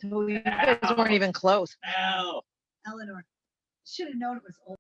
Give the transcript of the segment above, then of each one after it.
So you guys weren't even close. Eleanor should have known it was old.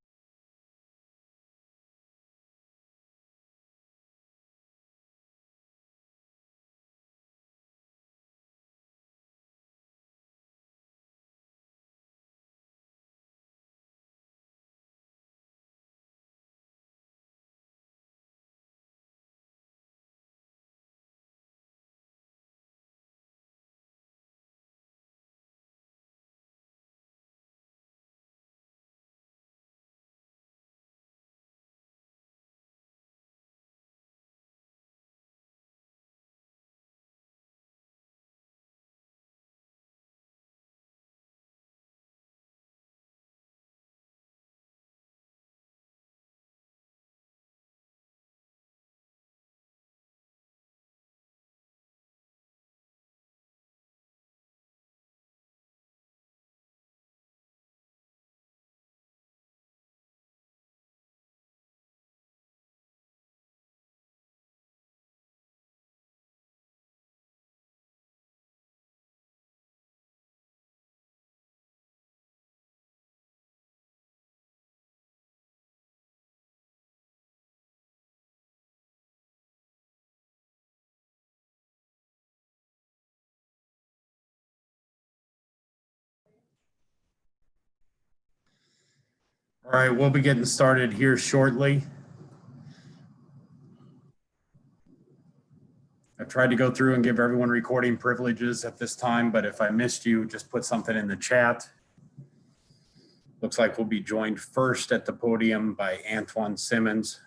All right, we'll be getting started here shortly. I tried to go through and give everyone recording privileges at this time, but if I missed you, just put something in the chat. Looks like we'll be joined first at the podium by Antoine Simmons.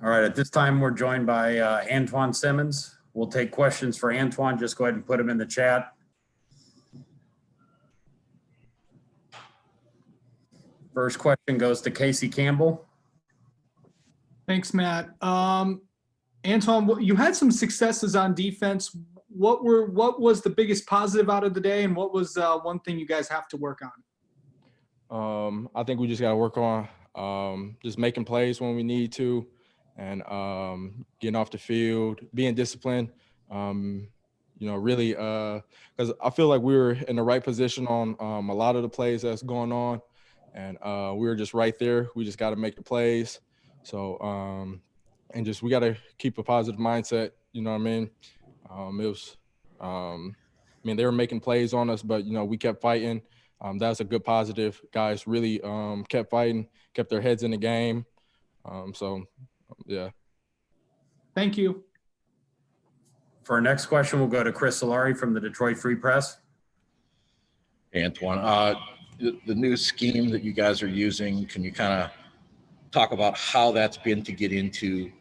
All right, at this time, we're joined by Antoine Simmons. We'll take questions for Antoine. Just go ahead and put them in the chat. First question goes to Casey Campbell. Thanks, Matt. Antoine, you had some successes on defense. What was the biggest positive out of the day, and what was one thing you guys have to work on? I think we just got to work on just making plays when we need to, and getting off the field, being disciplined. Really, because I feel like we were in the right position on a lot of the plays that's going on, and we were just right there. We just got to make the plays. So, and just we got to keep a positive mindset. You know what I mean? They were making plays on us, but we kept fighting. That's a good positive. Guys really kept fighting, kept their heads in the game. Yeah. Thank you. For our next question, we'll go to Chris Solari from the Detroit Free Press. Hey, Antoine, the new scheme that you guys are using, can you kind of talk about how that's been to get into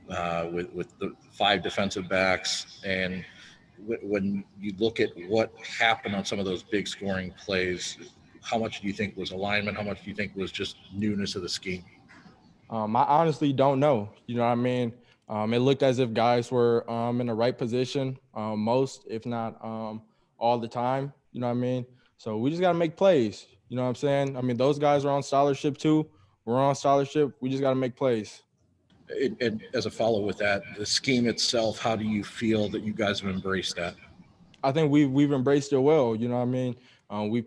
with the 5 defensive backs? And when you look at what happened on some of those big scoring plays, how much do you think was alignment? How much do you think was just newness of the scheme? I honestly don't know. You know what I mean? It looked as if guys were in the right position most, if not all the time. You know what I mean? So we just got to make plays. You know what I'm saying? I mean, those guys are on scholarship too. We're on scholarship. We just got to make plays. And as a follow with that, the scheme itself, how do you feel that you guys have embraced that? I think we've embraced it well. You know what I mean?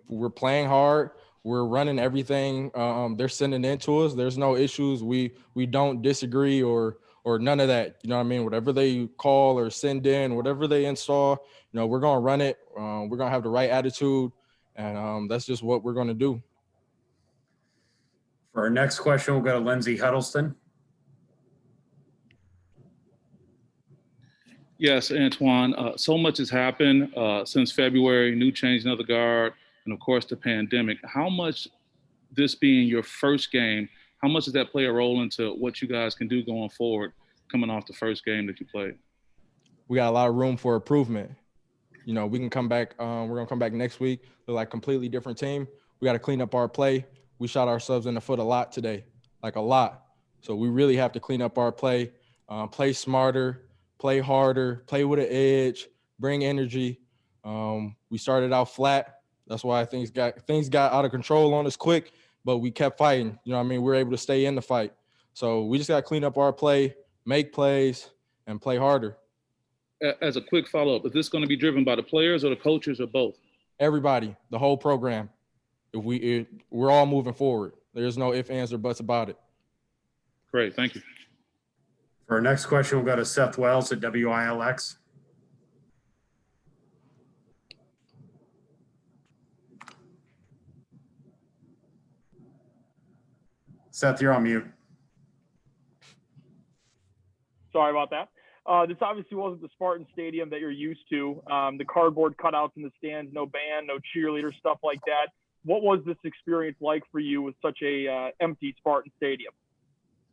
We're playing hard. We're running everything. They're sending it to us. There's no issues. We don't disagree or none of that. You know what I mean? Whatever they call or send in, whatever they install, we're going to run it. We're going to have the right attitude. And that's just what we're going to do. For our next question, we'll go to Lindsey Huddleston. Yes, Antoine, so much has happened since February, new change of the guard, and of course the pandemic. How much, this being your first game, how much does that play a role into what you guys can do going forward, coming off the first game that you played? We got a lot of room for improvement. We can come back. We're going to come back next week. They're like a completely different team. We got to clean up our play. We shot ourselves in the foot a lot today, like a lot. So we really have to clean up our play, play smarter, play harder, play with an edge, bring energy. We started out flat. That's why things got out of control on us quick, but we kept fighting. You know what I mean? We were able to stay in the fight. So we just got to clean up our play, make plays, and play harder. As a quick follow-up, is this going to be driven by the players or the coaches or both? Everybody, the whole program. We're all moving forward. There's no ifs, ands, or buts about it. Great, thank you. For our next question, we'll go to Seth Wells at WILX. Seth, you're on mute. Sorry about that. This obviously wasn't the Spartan Stadium that you're used to. The cardboard cutouts in the stands, no band, no cheerleader, stuff like that. What was this experience like for you with such a empty Spartan Stadium?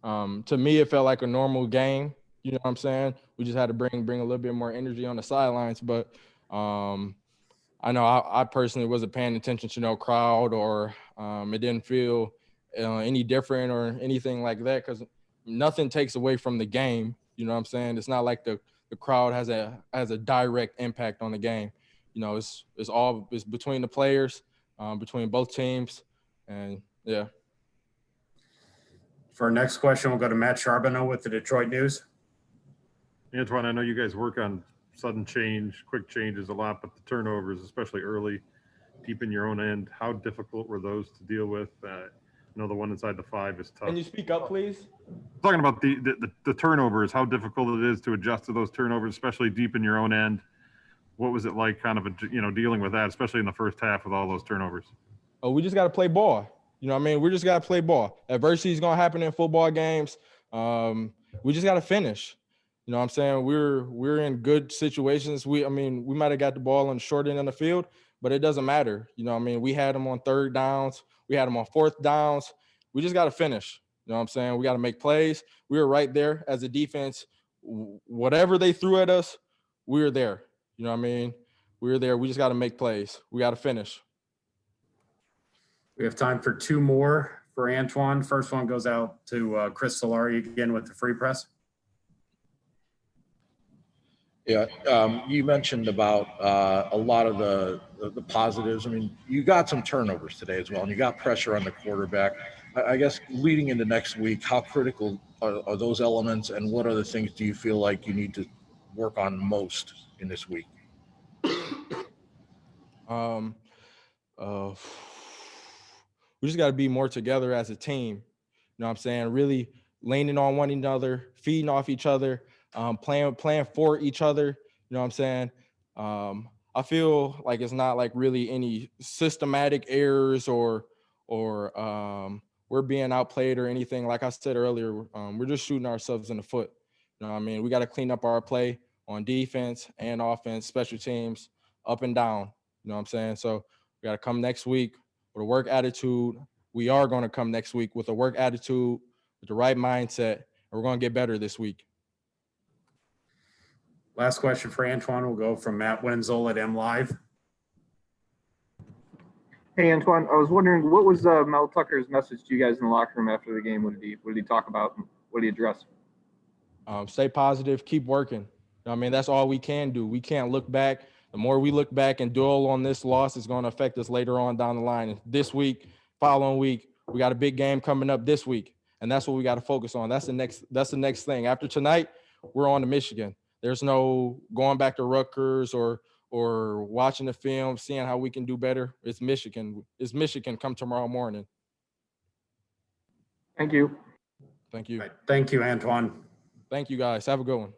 To me, it felt like a normal game. You know what I'm saying? We just had to bring a little bit more energy on the sidelines. But I know I personally wasn't paying attention to no crowd, or it didn't feel any different or anything like that, because nothing takes away from the game. You know what I'm saying? It's not like the crowd has a direct impact on the game. You know, it's between the players, between both teams, and yeah. For our next question, we'll go to Matt Charbonneau with the Detroit News. Antoine, I know you guys work on sudden change, quick changes a lot, but the turnovers, especially early, deep in your own end, how difficult were those to deal with? I know the one inside the 5 is tough. Can you speak up, please? Talking about the turnovers, how difficult it is to adjust to those turnovers, especially deep in your own end. What was it like kind of, dealing with that, especially in the first half with all those turnovers? Oh, we just got to play ball. You know what I mean? We just got to play ball. Adversity is going to happen in football games. We just got to finish. You know what I'm saying? We're in good situations. We might have got the ball on the short end of the field, but it doesn't matter. You know what I mean? We had them on 3rd downs. We had them on 4th downs. We just got to finish. You know what I'm saying? We got to make plays. We were right there as a defense. Whatever they threw at us, we were there. You know what I mean? We were there. We just got to make plays. We got to finish. We have time for 2 more for Antoine. First one goes out to Chris Solari again with the Free Press. Yeah, you mentioned about a lot of the positives. I mean, you got some turnovers today as well, and you got pressure on the quarterback. I guess leading into next week, how critical are those elements, and what other things do you feel like you need to work on most in this week? We just got to be more together as a team. You know what I'm saying? Really leaning on one another, feeding off each other, playing for each other. You know what I'm saying? I feel like it's not like really any systematic errors or we're being outplayed or anything. Like I said earlier, we're just shooting ourselves in the foot. You know what I mean? We got to clean up our play on defense and offense, special teams, up and down. You know what I'm saying? So we got to come next week with a work attitude. We are going to come next week with a work attitude, with the right mindset, and we're going to get better this week. Last question for Antoine will go from Matt Wenzel at MLive. Hey, Antoine, I was wondering, what was Mel Tucker's message to you guys in the locker room after the game? What did he talk about? What did he address? Stay positive, keep working. You know what I mean, that's all we can do. We can't look back. The more we look back and dwell on this loss, it's going to affect us later on down the line. And this week, following week, we got a big game coming up this week, and that's what we got to focus on. That's the next thing. After tonight, we're on to Michigan. There's no going back to Rutgers or watching the film, seeing how we can do better. It's Michigan. It's Michigan come tomorrow morning. Thank you. Thank you. Right. Thank you, Antoine. Thank you, guys. Have a good one.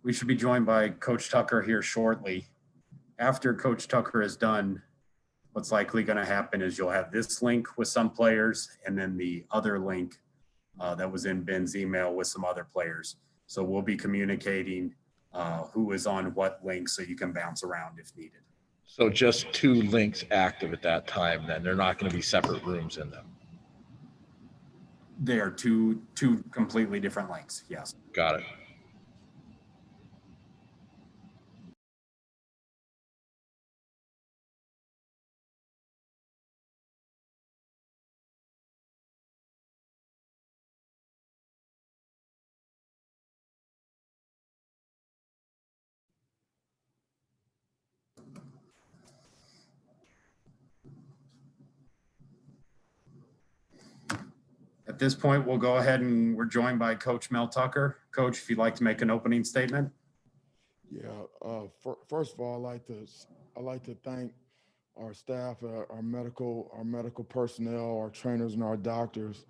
We should be joined by Coach Tucker here shortly. After Coach Tucker is done, what's likely going to happen is you'll have this link with some players and then the other link that was in Ben's email with some other players. So we'll be communicating who is on what link so you can bounce around if needed. So just 2 links active at that time, then they're not going to be separate rooms in them. They are two completely different links. Yes. Got it. At this point, we'll go ahead and we're joined by Coach Mel Tucker. Coach, if you'd like to make an opening statement. Yeah. First of all, I'd like to thank our staff, our medical personnel, our trainers, and our doctors,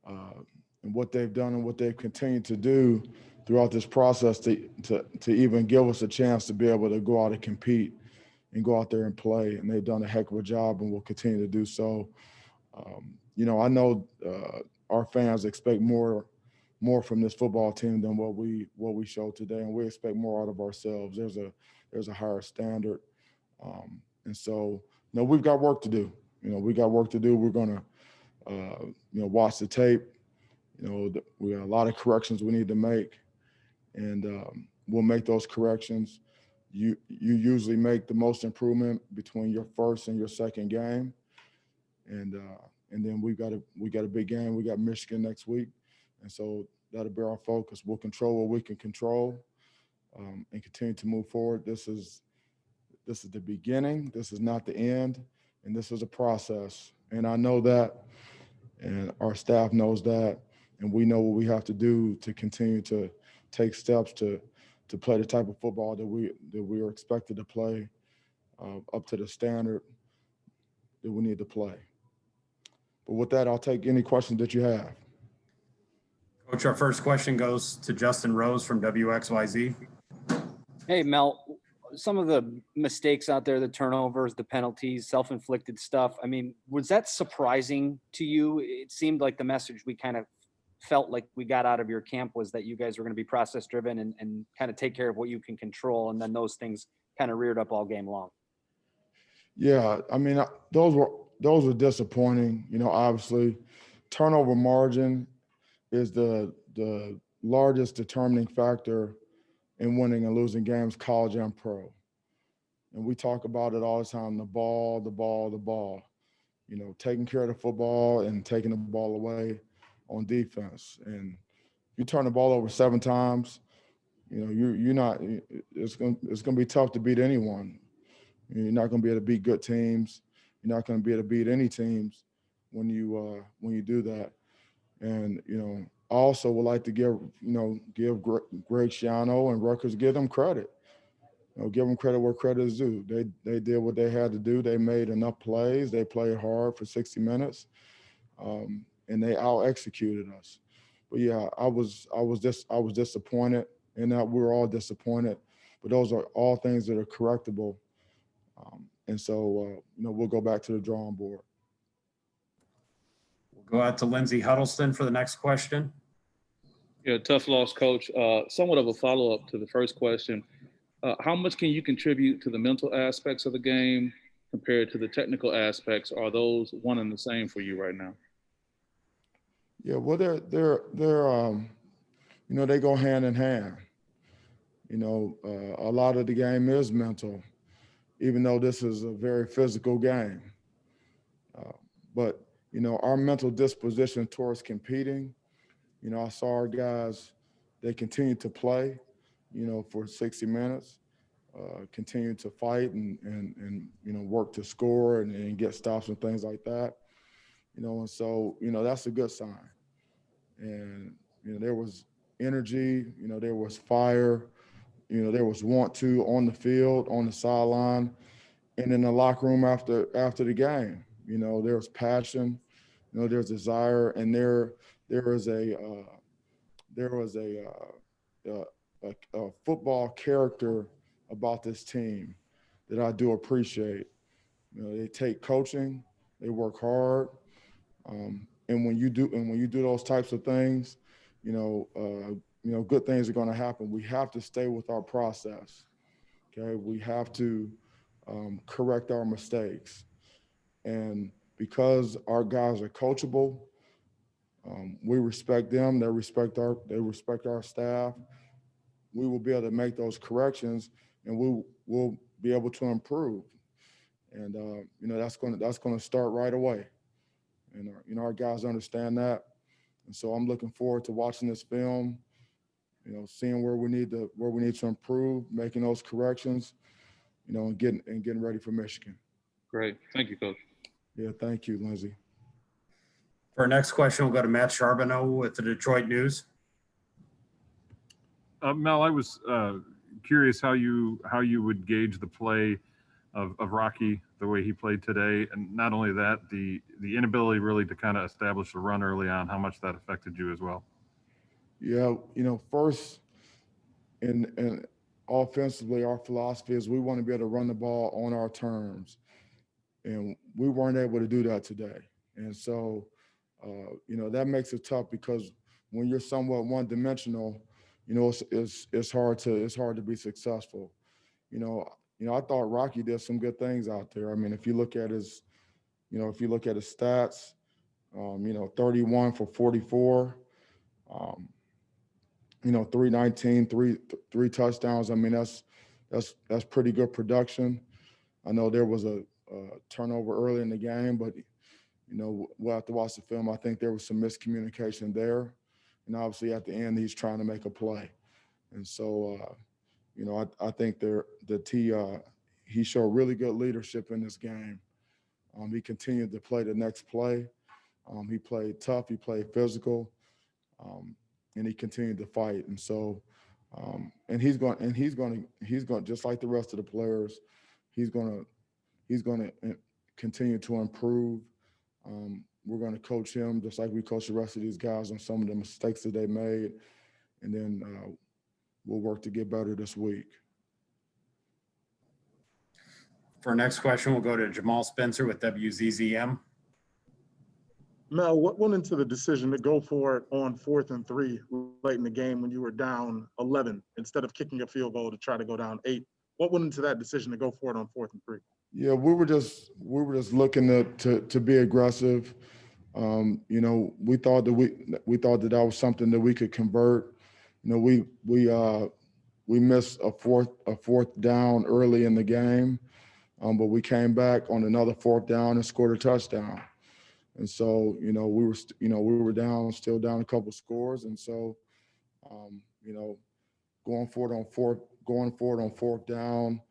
and what they've done and what they've continued to do throughout this process to even give us a chance to be able to go out and compete and go out there and play. And they've done a heck of a job and will continue to do so. I know our fans expect more from this football team than what we showed today, and we expect more out of ourselves. There's a higher standard, and so we've got work to do. We got work to do. We're gonna watch the tape. We got a lot of corrections we need to make, and we'll make those corrections. You usually make the most improvement between your first and your second game, and then we got a big game. We got Michigan next week, and so that'll be our focus. We'll control what we can control, and continue to move forward. This is the beginning. This is not the end, and this is a process. And I know that, and our staff knows that, and we know what we have to do to continue to take steps to play the type of football that we are expected to play, up to the standard that we need to play. But with that, I'll take any questions that you have. Coach, our first question goes to Justin Rose from WXYZ. Hey, Mel, some of the mistakes out there, the turnovers, the penalties, self-inflicted stuff, I mean, was that surprising to you? It seemed like the message we kind of felt like we got out of your camp was that you guys were going to be process driven and kind of take care of what you can control. And then those things kind of reared up all game long. Yeah, I mean, those were disappointing. Obviously, turnover margin is the largest determining factor in winning and losing games, college and pro. And we talk about it all the time, the ball. Taking care of the football and taking the ball away on defense. And if you turn the ball over 7 times, you're not. It's gonna be tough to beat anyone. You're not going to be able to beat good teams. You're not going to be able to beat any teams when you do that. And I also would like to give Greg Schiano and Rutgers, give them credit. Give them credit where credit is due. They did what they had to do. They made enough plays. They played hard for 60 minutes, and they out executed us. But yeah, I was disappointed, and that we were all disappointed. But those are all things that are correctable. And so, we'll go back to the drawing board. We'll go out to Lindsey Huddleston for the next question. Yeah, tough loss, Coach. Somewhat of a follow-up to the first question. How much can you contribute to the mental aspects of the game compared to the technical aspects? Are those one and the same for you right now? Yeah, well, they're they go hand in hand. A lot of the game is mental, even though this is a very physical game. But our mental disposition towards competing, I saw our guys, they continue to play, for 60 minutes, continue to fight and work to score and get stops and things like that. And so, that's a good sign. And, there was energy, there was fire, there was want to on the field, on the sideline, and in the locker room after the game. There was passion, there's desire, and there was a a football character about this team that I do appreciate. You know, they take coaching, they work hard, and when you do those types of things, good things are going to happen. We have to stay with our process. Okay, we have to correct our mistakes, and because our guys are coachable, we respect them. They respect our staff. We will be able to make those corrections, and we will be able to improve. And that's going to start right away. And our guys understand that. And so I'm looking forward to watching this film. Seeing where we need to improve, making those corrections. And getting ready for Michigan. Great. Thank you, Coach. Yeah, thank you, Lindsay. For our next question, we'll go to Matt Charbonneau with the Detroit News. Mel, I was curious how you would gauge the play of Rocky, the way he played today, and not only that, the inability really to kind of establish a run early on, how much that affected you as well. Yeah, first, and offensively, our philosophy is we want to be able to run the ball on our terms, and we weren't able to do that today. And so, that makes it tough because when you're somewhat one-dimensional, it's hard to be successful. I thought Rocky did some good things out there. I mean, if you look at his stats, 31 for 44, 319, three touchdowns. I mean, that's pretty good production. I know there was a turnover early in the game, but we'll have to watch the film. I think there was some miscommunication there, and obviously at the end he's trying to make a play, and so I think he showed really good leadership in this game. He continued to play the next play. He played tough. He played physical. And he continued to fight. And so, and he's going just like the rest of the players, he's going to continue to improve. We're going to coach him just like we coach the rest of these guys on some of the mistakes that they made. And then we'll work to get better this week. For our next question, we'll go to Jamal Spencer with WZZM. Mel, what went into the decision to go for it on 4th and 3 late in the game when you were down 11 instead of kicking a field goal to try to go down 8? What went into that decision to go for it on 4th and 3? Yeah, we were just looking to be aggressive. We thought that was something that we could convert. We missed a fourth down early in the game, but we came back on another 4th down and scored a touchdown. And so, we were still down a couple scores. And so, going forward on 4th down,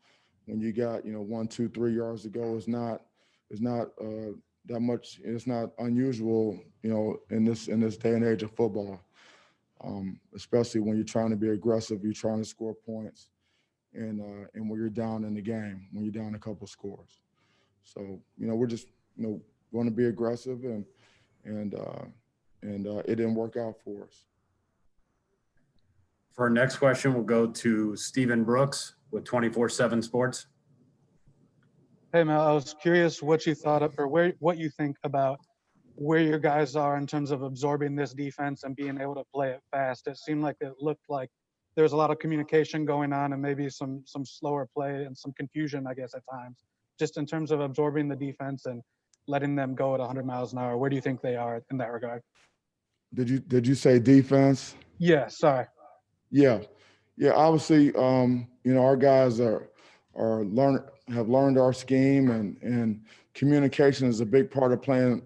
when you got, 1, 2, 3 yards to go is not that much. It's not unusual, in this day and age of football, especially when you're trying to be aggressive, you're trying to score points, and when you're down in the game, when you're down a couple scores. So, we're just, going to be aggressive, and it didn't work out for us. For our next question, we'll go to Stephen Brooks with 24/7 Sports. Hey, Mel, I was curious what you thought of, or what you think about where your guys are in terms of absorbing this defense and being able to play it fast. It seemed like it looked like there was a lot of communication going on and maybe some slower play and some confusion, I guess, at times. Just in terms of absorbing the defense and letting them go at 100 miles an hour, where do you think they are in that regard? Did you say defense? Yeah, sorry. Yeah. Obviously, our guys have learned our scheme, and communication is a big part of playing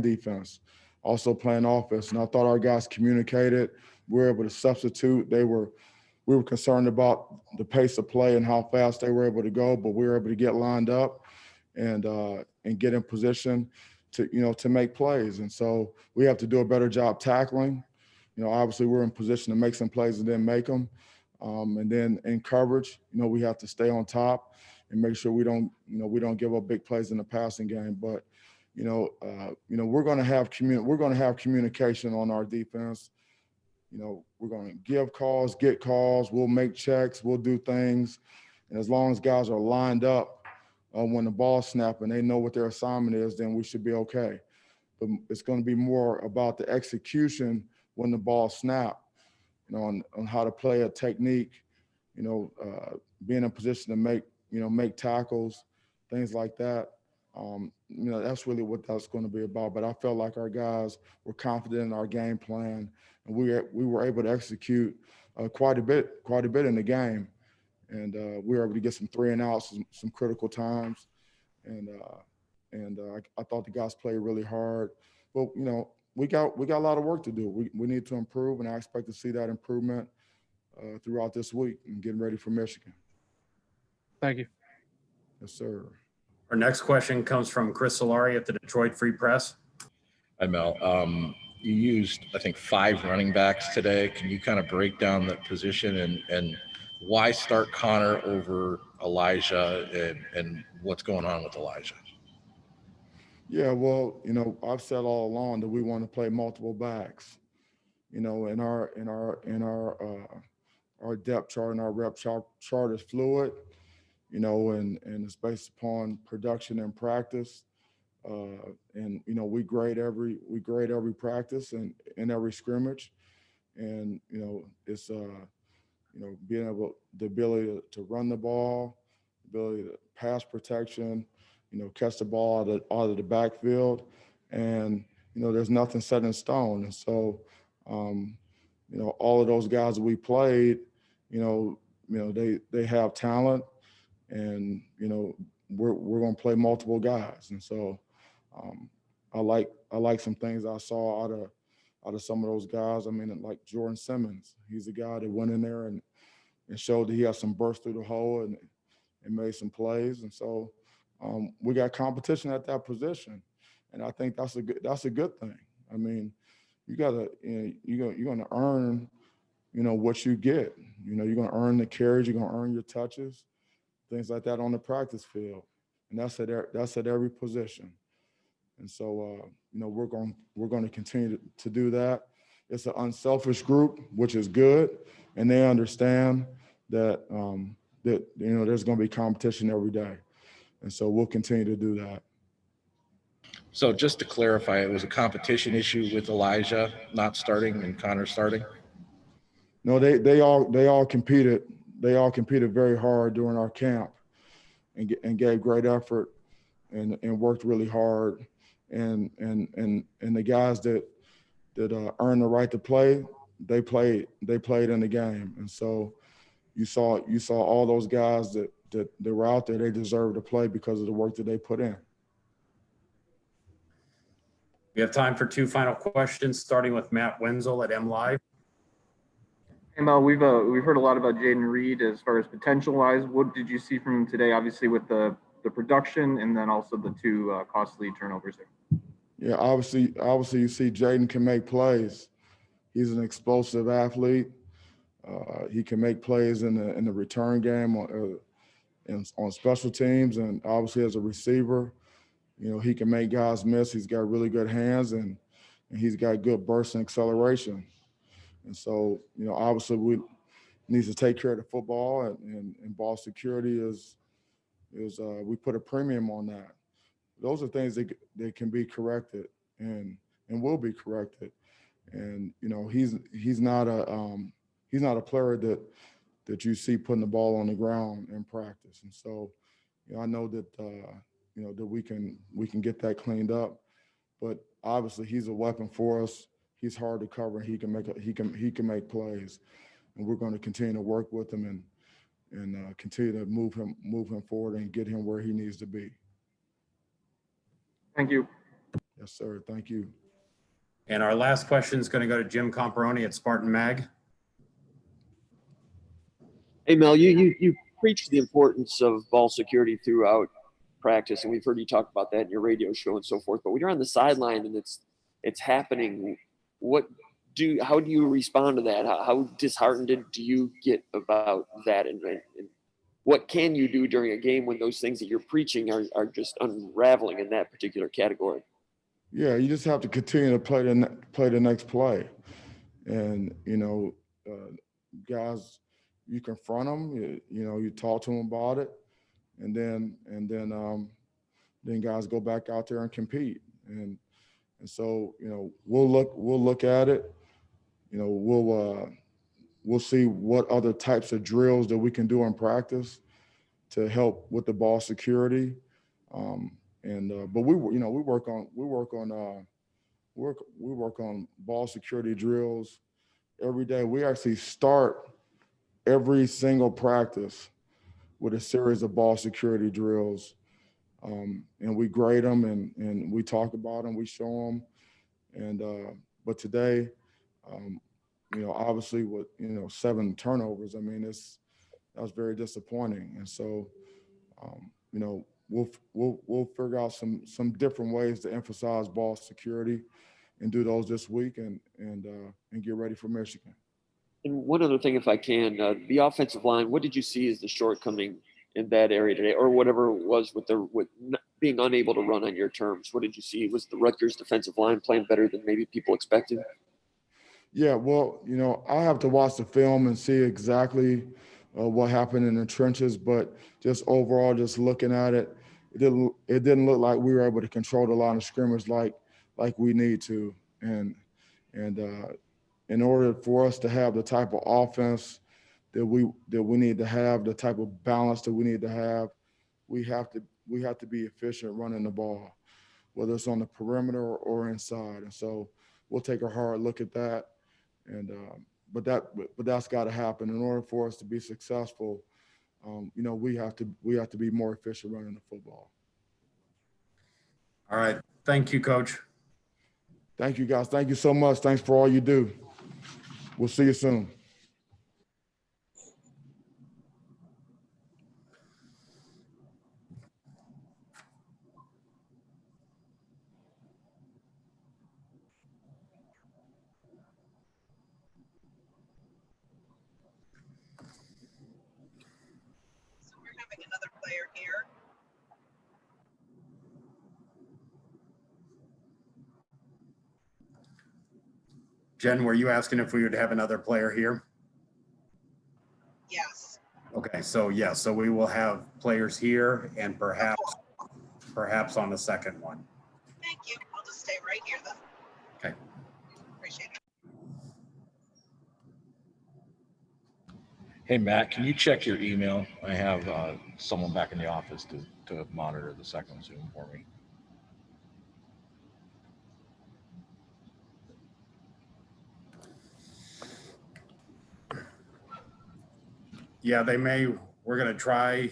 defense, also playing offense. And I thought our guys communicated. We were able to substitute. We were concerned about the pace of play and how fast they were able to go, but we were able to get lined up and get in position to make plays. And so we have to do a better job tackling. Obviously we're in position to make some plays and then make them. And then in coverage, we have to stay on top and make sure we don't give up big plays in the passing game. But we're going to have communication on our defense. You know, we're going to give calls, get calls, we'll make checks, we'll do things. And as long as guys are lined up when the ball's snapping, they know what their assignment is, then we should be okay. But it's going to be more about the execution when the ball snapped, you know, on how to play a technique, you know, being in a position to make tackles, things like that. You know, that's really what that's going to be about. But I felt like our guys were confident in our game plan, and we were able to execute quite a bit in the game, and we were able to get some 3 and outs, some critical times, and I thought the guys played really hard. But you know, we got a lot of work to do. We need to improve, and I expect to see that improvement throughout this week and getting ready for Michigan. Thank you. Yes, sir. Our next question comes from Chris Solari at the Detroit Free Press. Hi, Mel. You used, I think, 5 running backs today. Can you kind of break down that position and why start Connor over Elijah and what's going on with Elijah? Yeah, well, you know, I've said all along that we want to play multiple backs. You know, in our depth chart and our rep chart is fluid. You know, and it's based upon production and practice. And you know, we grade every practice and in every scrimmage. And you know, it's you know, the ability to run the ball, the ability to pass protection, you know, catch the ball out of the backfield, and you know, there's nothing set in stone. And so, you know, all of those guys that we played, you know, they have talent. And you know, we're going to play multiple guys, and so I like some things I saw out of some of those guys. I mean, like Jordan Simmons, he's a guy that went in there and showed that he has some burst through the hole and made some plays, and so we got competition at that position, and I think that's a good thing. I mean, you're going to earn, you know, what you get. You know, you're going to earn the carries, you're going to earn your touches, things like that on the practice field, and that's at every position. And so, you know, we're going to continue to do that. It's an unselfish group, which is good, and they understand that that you know, there's going to be competition every day, and so we'll continue to do that. So just to clarify, it was a competition issue with Elijah not starting and Connor starting? No, they all competed. They all competed very hard during our camp and gave great effort and worked really hard. And the guys that earned the right to play, they played in the game. And so you saw all those guys that were out there, they deserved to play because of the work that they put in. We have time for 2 final questions, starting with Matt Wenzel at MLive. Hey Mel, we've heard a lot about Jaden Reed as far as potential wise. What did you see from him today? Obviously with the production and then also the 2 costly turnovers there. Yeah, obviously you see Jaden can make plays. He's an explosive athlete. He can make plays in the return game on special teams, and obviously as a receiver, you know, he can make guys miss. He's got really good hands and he's got good burst and acceleration. And so, you know, obviously we need to take care of the football and ball security is we put a premium on that. Those are things that can be corrected and will be corrected. And, you know, he's not a player that you see putting the ball on the ground in practice. And so, you know, I know that, you know, that we can get that cleaned up, but obviously he's a weapon for us. He's hard to cover. He can make plays, and we're going to continue to work with him and continue to move him forward and get him where he needs to be. Thank you. Yes, sir. Thank you. And our last question is going to go to Jim Comparoni at Spartan Mag. Hey Mel, you preach the importance of ball security throughout practice, and we've heard you talk about that in your radio show and so forth. But when you're on the sideline and it's happening, how do you respond to that? How disheartened do you get about that? And what can you do during a game when those things that you're preaching are just unraveling in that particular category? Yeah, you just have to continue to play the next play. And, guys, you confront them, you talk to them about it, and then guys go back out there and compete. And so, we'll look at it, we'll see what other types of drills that we can do in practice to help with the ball security. But we work on ball security drills every day. We actually start every single practice with a series of ball security drills. And we grade them and we talk about them, we show them. But today, obviously with, 7 turnovers, that was very disappointing. And so, we'll figure out some different ways to emphasize ball security and do those this week and get ready for Michigan. And one other thing, if I can, the offensive line, what did you see as the shortcoming in that area today, or whatever it was with being unable to run on your terms? What did you see? Was the Rutgers defensive line playing better than maybe people expected? Yeah, well, I have to watch the film and see exactly what happened in the trenches, but just overall, just looking at it, it didn't look like we were able to control the line of scrimmage like we need to. And in order for us to have the type of offense that we need to have, the type of balance that we need to have, we have to be efficient running the ball, whether it's on the perimeter or inside. And so we'll take a hard look at that. And but that's got to happen in order for us to be successful. We have to be more efficient running the football. All right. Thank you, Coach. Thank you, guys. Thank you so much. Thanks for all you do. We'll see you soon. So we're having another player here. Jen, were you asking if we would have another player here? Yes. Okay, so yeah, so we will have players here and perhaps on the second one. Thank you. I'll just stay right here then. Okay. Appreciate it. Hey, Matt, can you check your email? I have someone back in the office to monitor the second Zoom for me. Yeah, we're going to try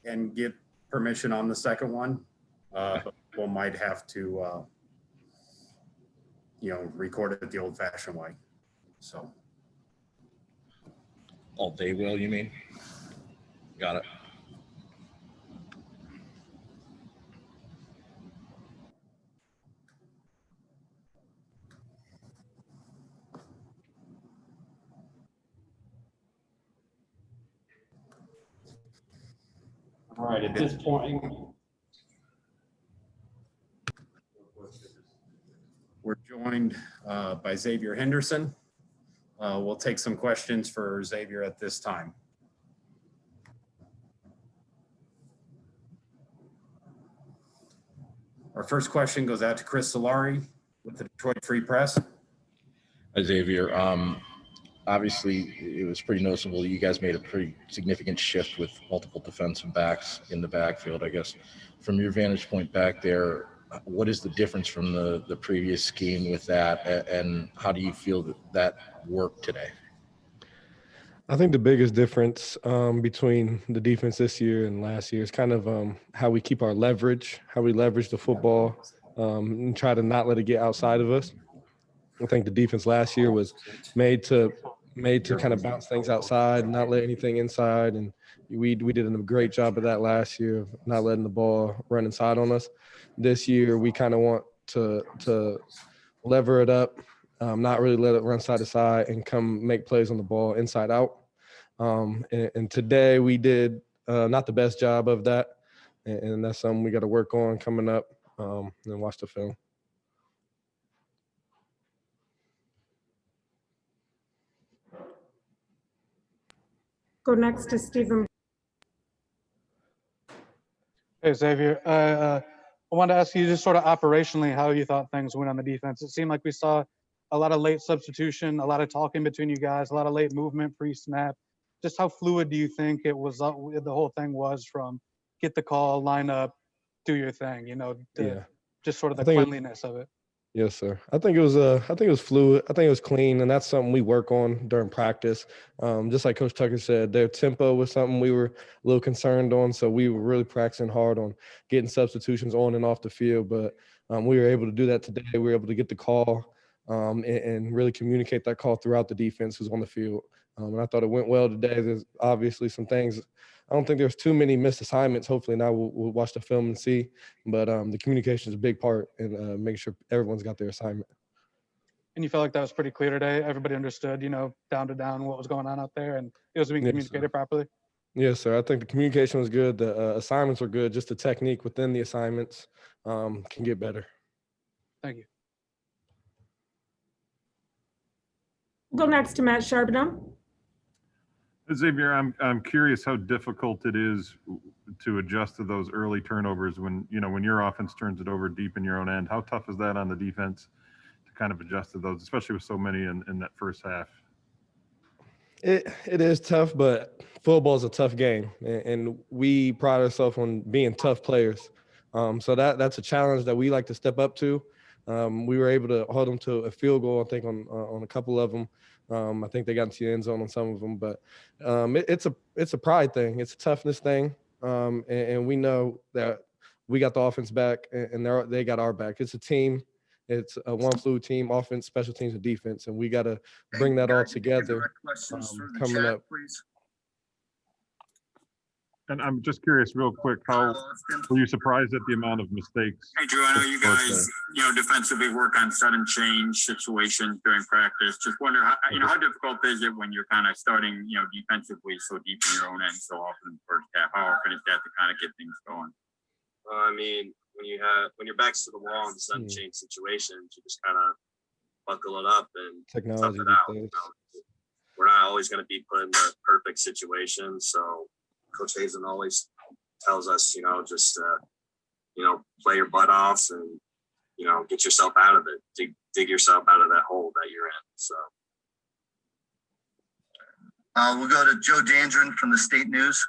and get permission on the second one. But we might have to, record it the old fashioned way. So. Oh, they will, you mean? Got it. All right, at this point, We're joined by Xavier Henderson. We'll take some questions for Xavier at this time. Our first question goes out to Chris Solari with the Detroit Free Press. Hi, Xavier. Obviously, it was pretty noticeable. You guys made a pretty significant shift with multiple defensive backs in the backfield. I guess from your vantage point back there, what is the difference from the previous scheme with that, and how do you feel that worked today? I think the biggest difference between the defense this year and last year is kind of how we keep our leverage, how we leverage the football and try to not let it get outside of us. I think the defense last year was made to kind of bounce things outside and not let anything inside. And we did a great job of that last year of not letting the ball run inside on us. This year, we kind of want to lever it up, not really let it run side to side and come make plays on the ball inside out. And today we did not the best job of that. And that's something we got to work on coming up and watch the film. Go next to Stephen. Hey, Xavier. I wanted to ask you just sort of operationally how you thought things went on the defense. It seemed like we saw a lot of late substitution, a lot of talking between you guys, a lot of late movement pre-snap. Just how fluid do you think it was? The whole thing was from get the call, line up, do your thing. Just sort of the cleanliness of it. Yes, sir. I think it was fluid. I think it was clean, and that's something we work on during practice. Just like Coach Tucker said, their tempo was something we were a little concerned on, so we were really practicing hard on getting substitutions on and off the field. But we were able to do that today. We were able to get the call and really communicate that call throughout the defense who's on the field. And I thought it went well today. There's obviously some things. I don't think there's too many missed assignments. Hopefully now we'll watch the film and see. But the communication is a big part in making sure everyone's got their assignment. And you felt like that was pretty clear today? Everybody understood, down to down what was going on out there, and it was being communicated properly? Yes, sir. I think the communication was good. The assignments were good. Just the technique within the assignments can get better. Thank you. Go next to Matt Charbonneau. Xavier, I'm curious how difficult it is to adjust to those early turnovers when your offense turns it over deep in your own end. How tough is that on the defense to kind of adjust to those, especially with so many in that first half? It is tough, but football is a tough game, and we pride ourselves on being tough players. So that's a challenge that we like to step up to. We were able to hold them to a field goal, I think, on a couple of them. I think they got into the end zone on some of them, but it's a pride thing. It's a toughness thing, and we know that we got the offense back, and they got our back. It's a team. It's a one fluid team, offense, special teams, and defense, and we got to bring that all together coming up. And I'm just curious, real quick, how were you surprised at the amount of mistakes? Hey, Drew, I know you guys, defensively work on sudden change situations during practice. Just wonder how difficult is it when you're kind of starting, defensively so deep in your own end so often in the first half? How often is that to kind of get things going? I mean, when your back's to the wall in sudden change situations, you just kind of buckle it up and tough it out. We're not always going to be put in the perfect situation, so Coach Hazen always tells us, just play your butt off and get yourself out of it, dig yourself out of that hole that you're in. So we'll go to Joe Dandrin from the State News.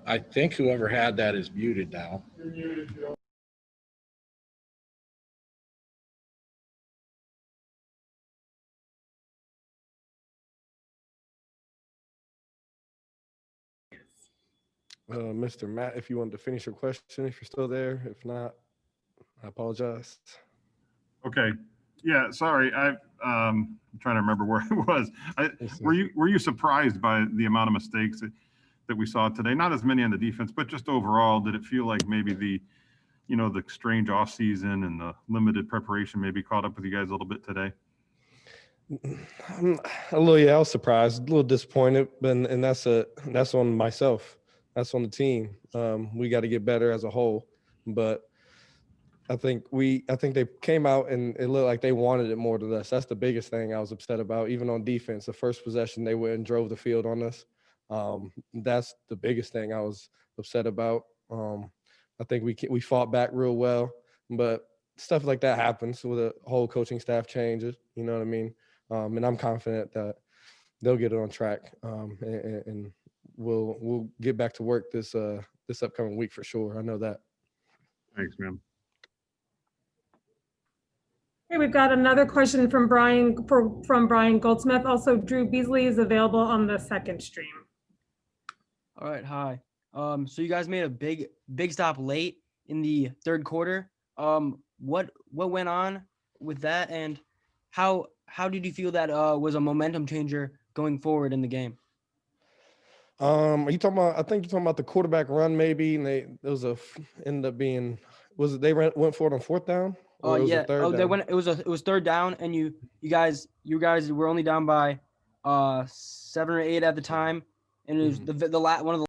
I think whoever had that is muted now. Mr. Matt, if you wanted to finish your question, if you're still there. If not, I apologize. Okay. Yeah, sorry. I'm trying to remember where I was. Were you surprised by the amount of mistakes that we saw today? Not as many on the defense, but just overall, did it feel like maybe the strange off season and the limited preparation maybe caught up with you guys a little bit today? I was surprised, a little disappointed, and that's on myself. That's on the team. We got to get better as a whole, but I think they came out and it looked like they wanted it more to us. That's the biggest thing I was upset about. Even on defense, the first possession they went and drove the field on us. That's the biggest thing I was upset about. I think we fought back real well, but stuff like that happens with a whole coaching staff changes. You know what I mean? And I'm confident that they'll get it on track, and we'll get back to work this upcoming week for sure. I know that. Thanks, man. Okay, we've got another question from Brian Goldsmith. Also, Drew Beasley is available on the second stream. All right, hi. So you guys made a big stop late in the third quarter. What went on with that, and how did you feel that was a momentum changer going forward in the game? Are you talking about? I think you're talking about the quarterback run, maybe. And they went for it on fourth down? Or Yeah. Third down? It was third down, and you guys were only down by 7 or 8 at the time, and it was one of the